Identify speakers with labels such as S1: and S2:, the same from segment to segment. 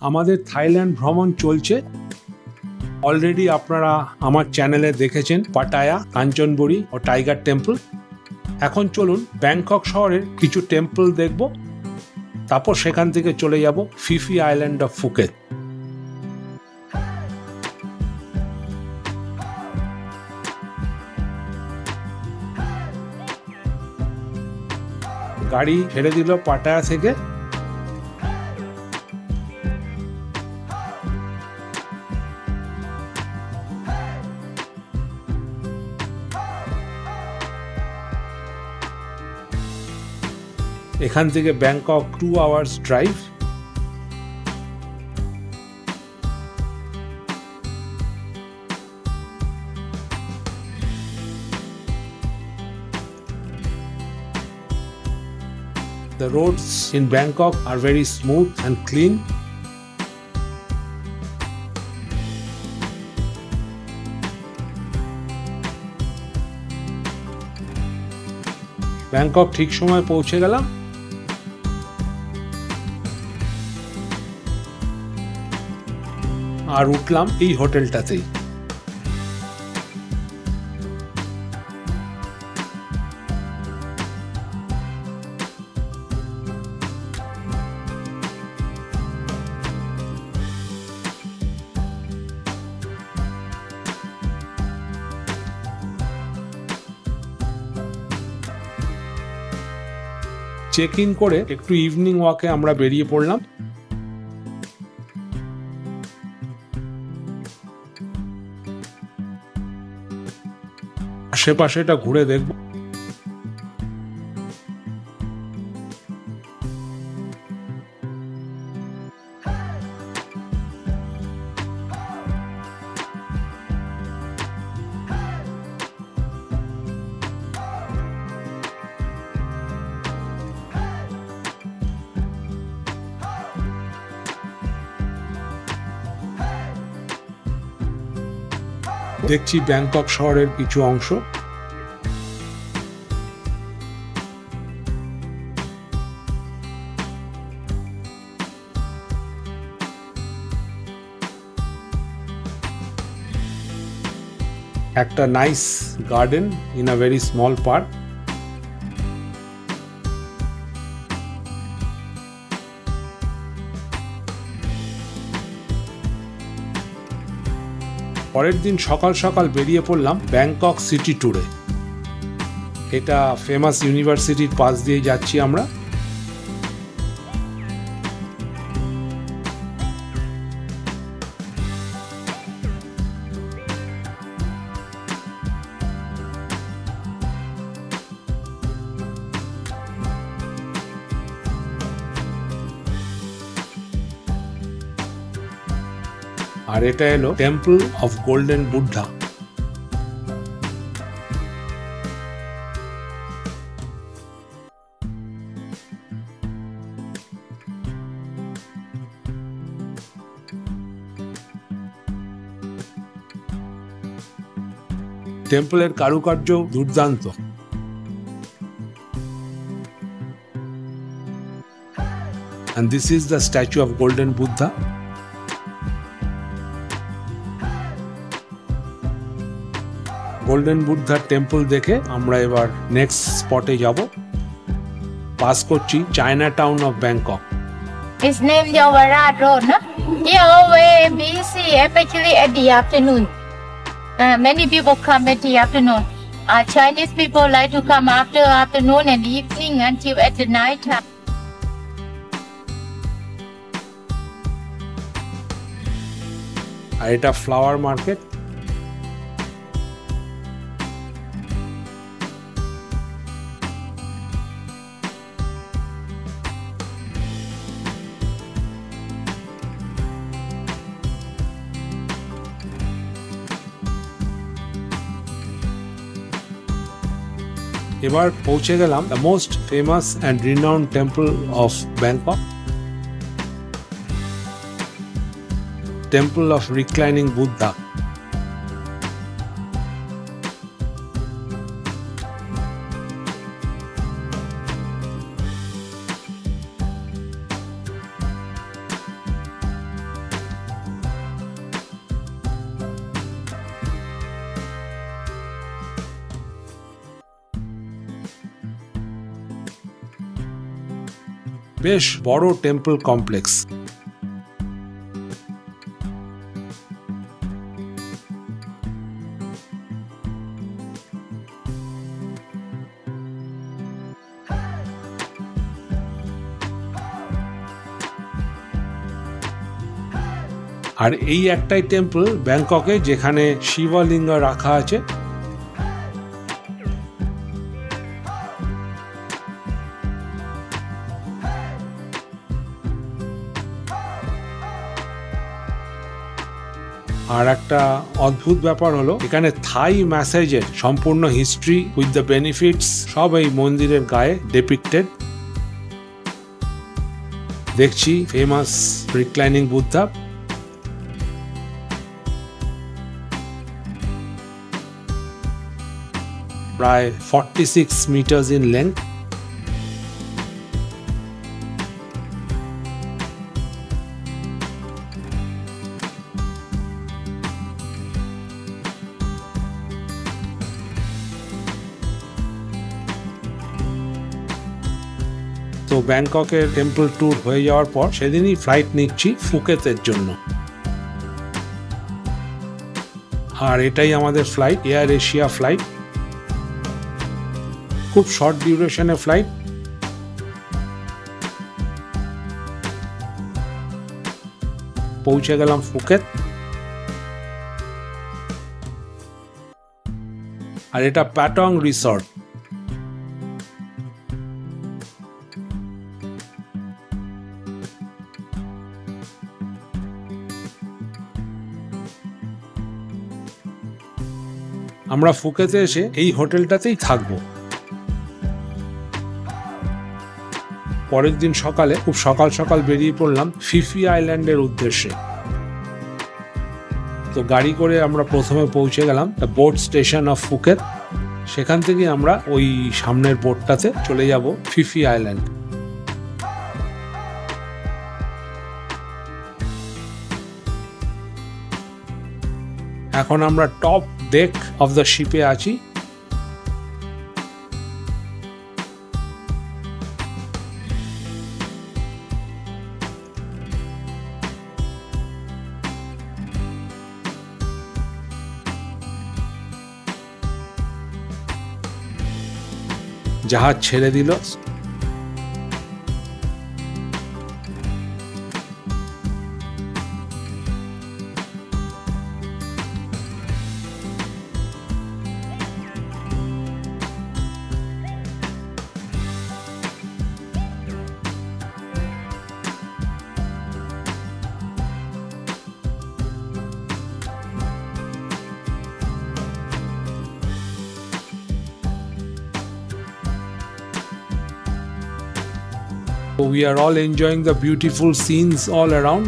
S1: আমাদের থাইল্যান্ড ভ্রমণ চলছে। অলরেডি আপনারা আমার চ্যানেলে দেখেছেন পাটায়া, কাঞ্চনবুরি ও টাইগার টেম্পল। এখন চলুন ব্যাংকক শহরের কিছু টেম্পল দেখব, তারপর সেখান থেকে চলে যাব ফিফি আইল্যান্ড অফ ফুকেট। গাড়ি ছেড়ে দিল পাটায়া থেকে। এখান থেকে Bangkok 2 hours drive. The roads in Bangkok are very smooth and clean. Bangkok ঠিক সময় পৌঁছে গেলাম। আর উঠলাম এই হোটেলটাতেই। চেক ইন করে একটু ইভিনিং ওয়াকে আমরা বেরিয়ে পড়লাম। আশেপাশেটা ঘুরে দেখব। দেখছি ব্যাংকক শহরের কিছু অংশ। একটা nice garden in a very small park. পরের দিন সকাল সকাল বেরিয়ে পড়লাম ব্যাংকক সিটি ট্যুরে। এটা ফেমাস ইউনিভার্সিটির পাশ দিয়ে যাচ্ছি আমরা। আর এটা এলো টেম্পল অফ গোল্ডেন বুদ্ধা। টেম্পলের কারুকার্য দুর্দান্ত। And this is the statue of Golden Buddha. Golden Buddha temple দেখে আমরা এবার নেক্সট স্পটে যাব। পাস করছি China town of Bangkok.
S2: It's named Yaowarat Road, no? Here always busy, especially at the afternoon. Many people come at the afternoon. Chinese people like to come after afternoon and evening until at the night time.
S1: আর এটা flower market. এবার পৌঁছে গেলাম the most famous and renowned temple of Bangkok, temple of reclining Buddha. বেশ বড় temple complex. আর এই একটাই temple ব্যাংককে যেখানে শিবলিঙ্গ রাখা আছে। আর একটা অদ্ভুত ব্যাপার হলো এখানে থাই ম্যাসাজের সম্পূর্ণ হিস্ট্রি উইথ দ্য বেনিফিটস সব এই মন্দিরের গায়ে ডিপিক্টেড। দেখছি ফেমাস রিক্লাইনিং বুদ্ধা, প্রায় 46 মিটার্স ইন লেন্থ। তো ব্যাংককের টেম্পল ট্যুর হয়ে যাওয়ার পর সেদিনই ফ্লাইট নিচ্ছি ফুকেতের জন্য। আর এটাই আমাদের ফ্লাইট, এয়ার এশিয়া ফ্লাইট, খুব শর্ট ডিউরেশনের ফ্লাইট। পৌঁছে গেলাম ফুকেত। আর এটা প্যাটং রিসর্ট। আমরা ফুকেতে এসে এই হোটেলটাতেই থাকবো। পরের দিন সকালে খুব সকাল সকাল বেরিয়ে পড়লাম ফিফি আইল্যান্ডের উদ্দেশ্যে। তো গাড়ি করে আমরা প্রথমে পৌঁছে গেলাম বোট স্টেশন অফ ফুকেত। সেখান থেকে আমরা ওই সামনের বোটটাতে চলে যাব ফিফি আইল্যান্ড। এখন আমরা টপ ডেক অফ দ্য শিপে আছি। জাহাজ ছেড়ে দিল। We are all enjoying the beautiful scenes all around.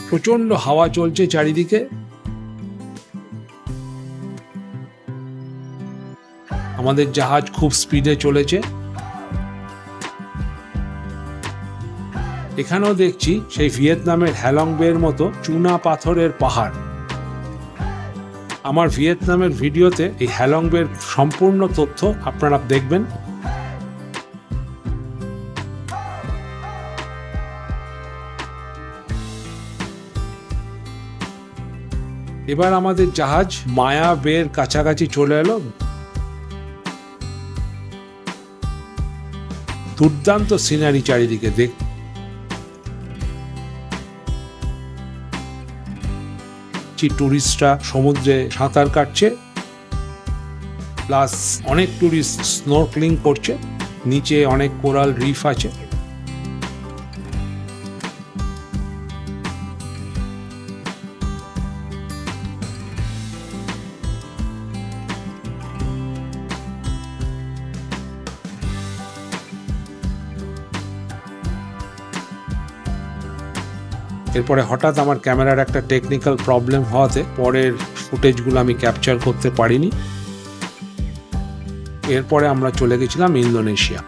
S1: প্রচন্ড হাওয়া চলছে চারিদিকে। আমাদের জাহাজ খুব স্পিডে চলেছে। এখানেও দেখছি সেই ভিয়েতনামের হ্যালং বের মতো চুনা পাথরের পাহাড়। আমার ভিয়েতনামের ভিডিওতে এই হ্যালং বের সম্পূর্ণ তথ্য আপনারা দেখবেন। এবার আমাদের জাহাজ মায়া বের কাছাকাছি চলে এলো। দুর্দান্ত সিনারি চারিদিকে দেখ। টুরিস্টরা সমুদ্রে সাঁতার কাটছে, প্লাস অনেক টুরিস্ট স্নোরকেলিং করছে। নিচে অনেক কোরাল রিফ আছে। এরপরে হঠাৎ আমার ক্যামেরার একটা টেকনিক্যাল প্রবলেম হওয়াতে পরের ফুটেজগুলো আমি ক্যাপচার করতে পারিনি। এরপরে আমরা চলে গেছিলাম ইন্দোনেশিয়া।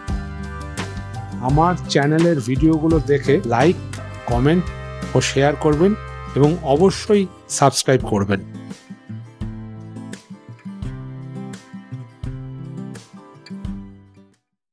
S1: আমার চ্যানেলের ভিডিওগুলো দেখে লাইক, কমেন্ট ও শেয়ার করবেন এবং অবশ্যই সাবস্ক্রাইব করবেন।